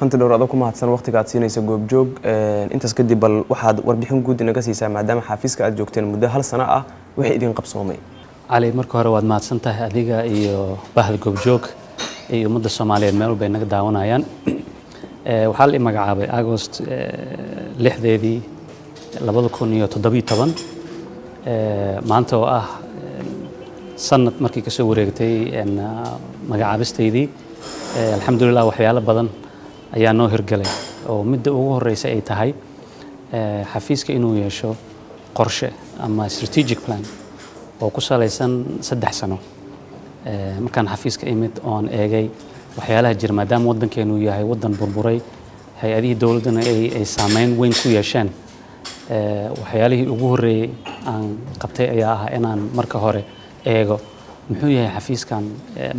hanti dhowr adag ku mahadsan waqtiga aad siinayso goobjoog intaas kadib bal waxaad warbixin guud inaga siisaa maadaama xafiiska aad joogteen muddo hal sano ah wixii idin qabsoomay. cali marka hore waad mahadsan tahay adiga iyo bahda goobjoog iyo ummadda Soomaaliyeed meel walba inaga daawanayaan. waxaa la magacaabay August 6 2017 maanta oo ah sanad markii ka soo wareegtay magacaabisteydii alxamdulillah waxyaalo badan ayaa noo hirgalay oo midda ugu horeysa ay tahay xafiiska inuu yeesho qorshe ama strategic plan oo ku saleysan 3 sano markaan xafiiska imid oon eegay waxyaalaha jira maadaama waddankeenu yahay waddan burburay hay-adihii dawladana ay saameyn weyn ku yeesheen waxyaalihii ugu horeeyay aan qabtay ayaa ah inaan marka hore eego muxuu yahay xafiiskan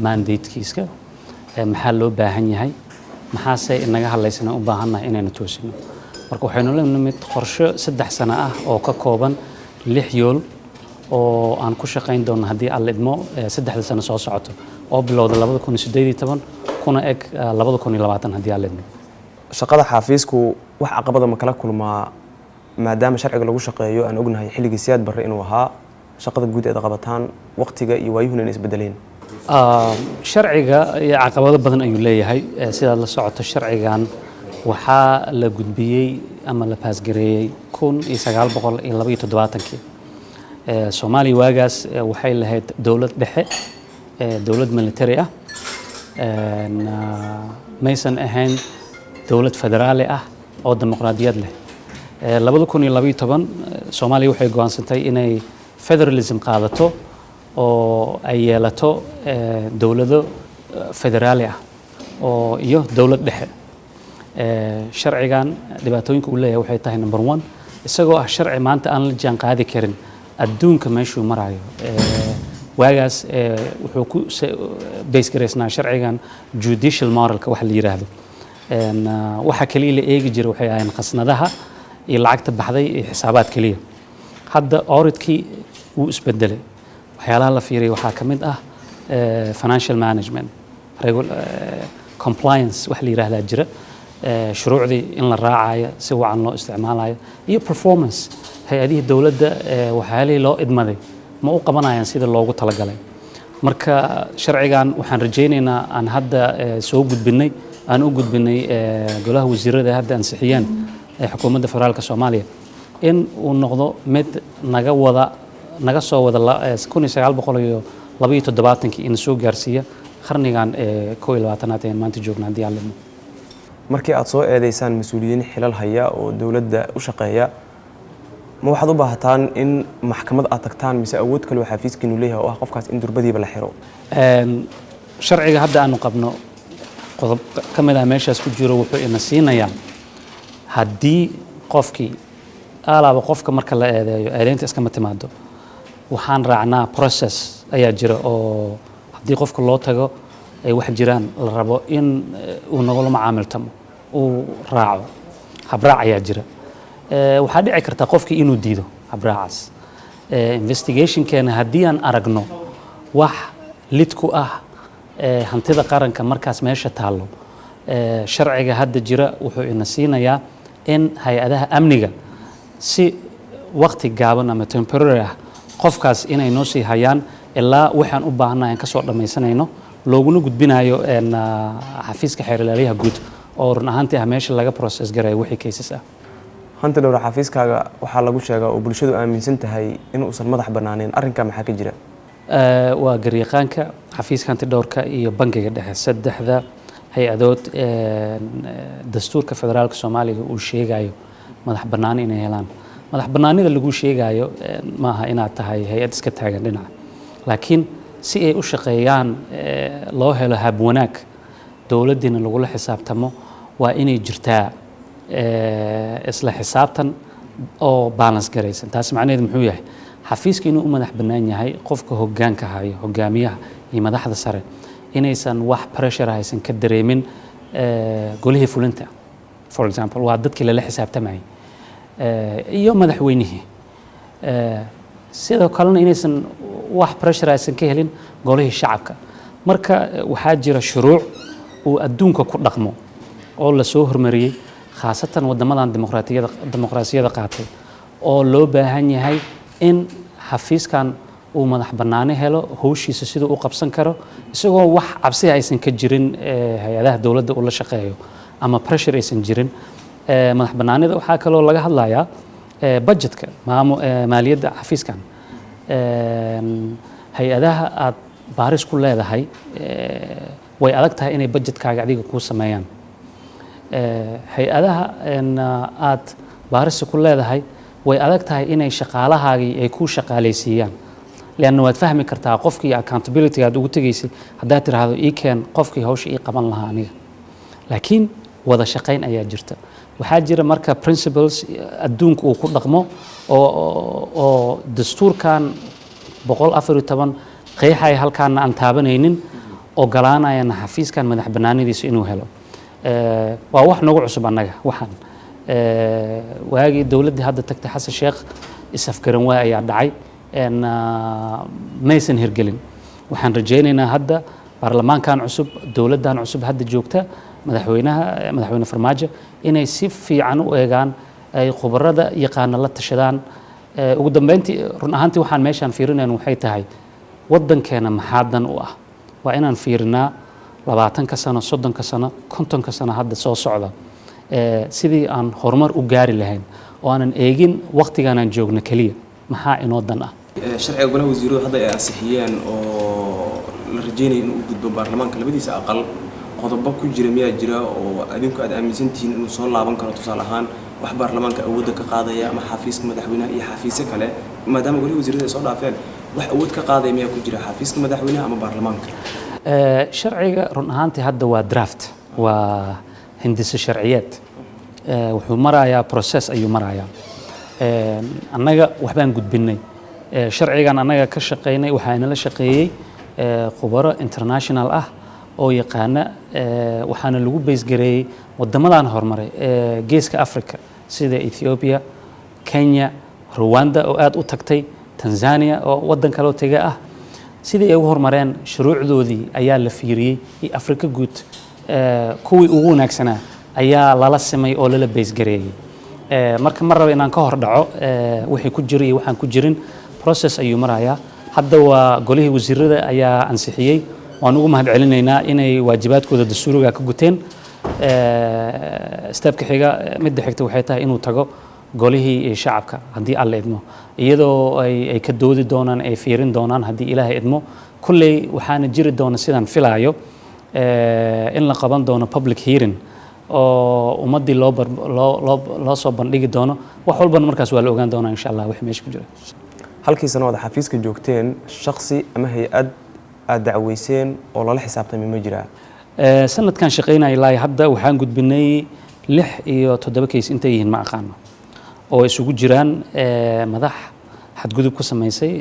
mandatekiiska maxaa loo baahan yahay maxaase inaga hadlaysana u baahannahay inaynu toosino marka waxaynu la nimid qorshe 3 sano ah oo ka kooban 6 yool oo aan ku shaqayn doono haddii aan idmo 3 sano soo socoto oo bilowda 2018 kuna eg 2020 haddii aan idmo. shaqada xafiisku wax caqabado ma kala kulmaa maadaama sharciga lagu shaqeeyo aan ognahay xilligii siyaad barre inuu ahaa shaqada guud ee qabataan waqtiga iyo waayuhuna inay isbedeleen. sharciga iyo caqabado badan ayuu leeyahay sidaad la socoto sharcigan waxaa la gudbiyey ama la paasgareeyay 1972 Soomaaliya waagaas waxay lahayd dawlad dhexe dawlad military ah maysan ahayn dawlad federaali ah oo dimuqraadiyad leh 2012 Soomaaliya waxay go'aansatay inay federalism qaadato oo ay yeelato dawlado federaali ah oo iyo dawlad dhexe sharcigan dhibaatooyinka uu leeyahay waxay tahay number 1 isagoo ah sharci maanta aan la jaan qaadi karin adduunka meeshuu marayo waagaas wuxuu ku base gareysnaa sharcigan judicial moralka wax la yiraahdo waxa kaliya la eegi jiray waxay ahayn khasnadaha iyo lacagta baxday iyo xisaabaad kaliya hadda auditkii wuu isbedelay waxyaalaha la fiiriyay waxaa ka mid ah financial management compliance wax la yiraahdaa jira shuruucdii in la raacayo si wacan loo isticmaalayo iyo performance hay-adihii dawladda waxyaalihii loo idmaday ma u qabanayaan sida loogu talagalay marka sharcigan waxaan rajaynaynaa aan hadda soo gudbinay aan u gudbinay golaha wasiirada hadda ansixiyeen xukuumadda federaalka Soomaaliya in uu noqdo mid naga soo wada 1972 in soo gaarsiiya qarnigan 21aad ee maanta joogna haddii aan lidmo. markii aad soo eedeysaan mas'uuliyiin xilal haya oo dawladda u shaqeeya ma waxaad u baahataan in maxkamad aad tagtaan mise awood kale oo xafiiskiinu leeyahay oo ah qofkaas in durbadiiba la xiro? sharciga hadda aanu qabno qodob ka mid ah meeshaas ku jiro wuxuu ina siinayaa haddii qofkii alaaba qofka marka la eedeeyo eedeynta iskama timaado waxaan raacnaa process ayaa jira oo haddii qofka loo tago ay wax jiraan la rabo in uu nagula macaamiltamo uu raaco habraac ayaa jira waxaa dhici karta qofkii inuu diido habraacaas investigationkeena haddii aan aragno wax lid ku ah hantida qaranka markaas meesha taallo sharciga hadda jira wuxuu ina siinayaa in hay-adaha amniga si waqti gaaban ama temporary ah qofkaas inay noo sii hayaan ilaa waxaan u baahanahay aan ka soo dhamaysanayno looguna gudbinayo xafiiska xeerlaaliyaha guud oo run ahaantii ah meesha laga process gareeyo wixii cases ah. hanti dhowr xafiiskaaga waxaa lagu sheegaa oo bulshadu aaminsan tahay inuusan madax banaaneen arrinka maxaa ka jira? waa garyaqaanka xafiiska hanti dhowrka iyo bangiga dhexe saddexda hay-adood dastuurka federaalka Soomaaliga uu sheegayo madax bannaan inay helaan madax bannaanida lagu sheegayo maaha inaad tahay hay-ad iska taagan dhinaca laakiin si ay u shaqeeyaan loo helo hab wanaag dawladdiina lagula xisaabtamo waa inay jirtaa isla xisaabtan oo balance garaysan taas macnaheedu muxuu yahay xafiiska inuu u madax bannaan yahay qofka hoggaanka hayo hogaamiyaha iyo madaxda sare inaysan wax pressure haysan ka dareemin golihii fulinta for example waa dadkii lala xisaabtamayay iyo madaxweynihii sidoo kalena inaysan wax pressure aysan ka helin golihii shacabka marka waxaa jira shuruuc uu adduunka ku dhaqmo oo la soo hormariyey khaasatan waddamadan dimuqraasiyada qaatay oo loo baahan yahay in xafiiskan uu madax bannaani helo howshiisa siduu u qabsan karo isagoo wax cabsi aysan ka jirin hay-adaha dowladda uu la shaqeeyo ama pressure aysan jirin. madax bannaanida waxaa kaloo laga hadlayaa budgetka maaliyadda xafiiskan. hay-adaha aad baaris ku leedahay way adag tahay inay budgetkaaga adiga kuu sameeyaan. hay-adaha aad baarista ku leedahay way adag tahay inay shaqaalahaagii ay kuu shaqaalaysiiyaan, leanna waad fahmi kartaa qofkii accountability aad ugu tegaysay haddaad tiraahdo ii keen qofkii hawsha ii qaban lahaa aniga. laakiin wada shaqayn ayaa jirta. waxaa jira marka principles adduunka uu ku dhaqmo oo dastuurkan 114 qeexaya halkaana aan taabanaynin ogolaanayana xafiiskan madax bannaanidiisa inuu helo. waa wax nagu cusub annaga waxaan. waagii dowladdii hadda tagtay xasan sheekh isafgaran waa ayaa dhacay maysan hirgelin. waxaan rajaynaynaa hadda baarlamaankan cusub dowladdan cusub hadda joogta madaxweyne farmaajo inay si fiican u eegaan ay khubarada yaqaana la tashadaan. ugu dambeyntii run ahaantii waxaan meeshaan fiirinayn waxay tahay waddankeena maxaa dan u ah. waa inaan fiirinaa 20 sano 30 sano 50 sano hadda soo socda sidii aan horumar u gaari lahayn oo aanan eegin waqtigan aan joogno kaliya maxaa inoo dan ah. sharciga golaha wasiiradu hadda ay ansixiyeen oo la rajeynaya inuu u gudbo baarlamaanka labadiisa aqal qodobo ku jira miyaa jira oo adinku aad aaminsan tihiin inuu soo laaban karo tusaale ahaan wax baarlamaanka awoodda ka qaadaya ama xafiiska madaxweynaha iyo xafiisyo kale maadaama golaha wasiirada ay soo dhaafeen wax awood ka qaadaya miyaa ku jira xafiiska madaxweynaha ama baarlamaanka. sharciga run ahaantii hadda waa draft, waa hindise sharciyeed. wuxuu marayaa process ayuu marayaa. annaga waxbaan gudbinay sharcigan annaga ka shaqaynay waxaa inala shaqeeyey khubaro international ah oo yaqaana waxaana lagu baysgareeyey waddamadan horumaray geeska Africa sida Ethiopia, Kenya, Rwanda oo aad u tagtay, Tanzania oo waddan kale oo taga ah. sidii ay ugu horumareen shuruucdoodii ayaa la fiiriyey iyo Afrika guud kuwii ugu wanaagsanaa ayaa lala simay oo lala baysgareeyey. marka mar raba inaan ka hor dhaco wixii ku jira iyo waxaan ku jirin process ayuu marayaa. hadda waa golihii wasiirada ayaa ansixiyey. waan ugu mahad celinaynaa inay waajibaadkooda dastuuriga ka guteen. stepka xiga midda xigta waxay tahay inuu tago golihii shacabka haddii alla idmo, iyadoo ay ka doodi doonaan ay fiirin doonaan haddii ilaahay idmo. kulley waxaana jiri doona sidaan filaayo in la qaban doono public hearing oo ummaddii loo soo bandhigi doono. wax walbana markaas waa la ogaan doonaa insha allah wixii meesha ku jira. halkii sano wada xafiiska joogteen shakhsi ama hay-ad aad dacweyseen oo lala xisaabtamay ma jiraa? sanadkan shaqaynaya ilaa hadda waxaan gudbinay 6 iyo 7 case intay yihiin ma aqaano oo isugu jiraan madax xadgudub ku samaysay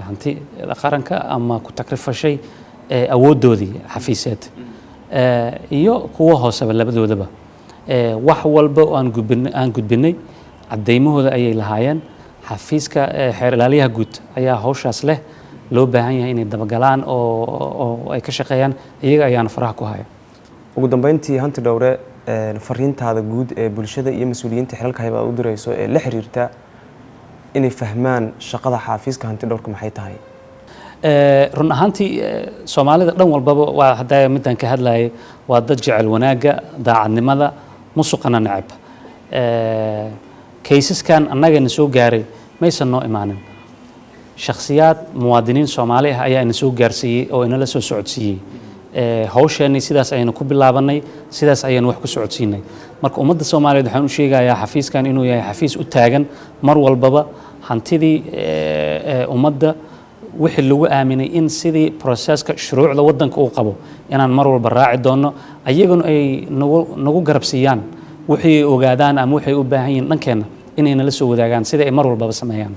hanti qaranka ama ku takrifashay awooddoodii xafiiseed iyo kuwa hooseba labadoodaba. wax walba oo aan gudbinay cadeymahooda ayay lahaayeen. xafiiska xeer ilaaliyaha guud ayaa hawshaas leh, loo baahan yahay inay dabagalaan oo ay ka shaqeeyaan, iyaga ayaana faraha ku haya. ugu dambeyntii hanti dhowre fariintaada guud ee bulshada iyo mas'uuliyiinta xilalka hay'adda u dirayso ee la xiriirta inay fahmaan shaqada xafiiska hanti dhowrka maxay tahay? run ahaantii Soomaalida dhan walbaba waa hadda midaan ka hadlayay waa dad jecel wanaaga, daacadnimada, musuqana nacab. kaysaskan annagana soo gaaray maysan noo imaanin. shakhsiyaad muwaadiniin Soomaali ah ayaa ina soo gaarsiiyey oo inala soo socodsiiyey. hawsheennii sidaas ayaynu ku bilaabanay, sidaas ayaynu wax ku socodsiinay. marka ummadda Soomaaliyeed waxaan u sheegayaa xafiiskan inuu yahay xafiis u taagan mar walbaba hantidii ummadda wixii lagu aaminay in sidii processka shuruucda waddanka uu qabo inaan mar walba raaci doono, ayaguna ay nagu garabsiiyaan wixii ogaadaan ama waxay u baahan yihiin dhankeena inay nala soo wadaagaan sida ay mar walbaba sameeyaan.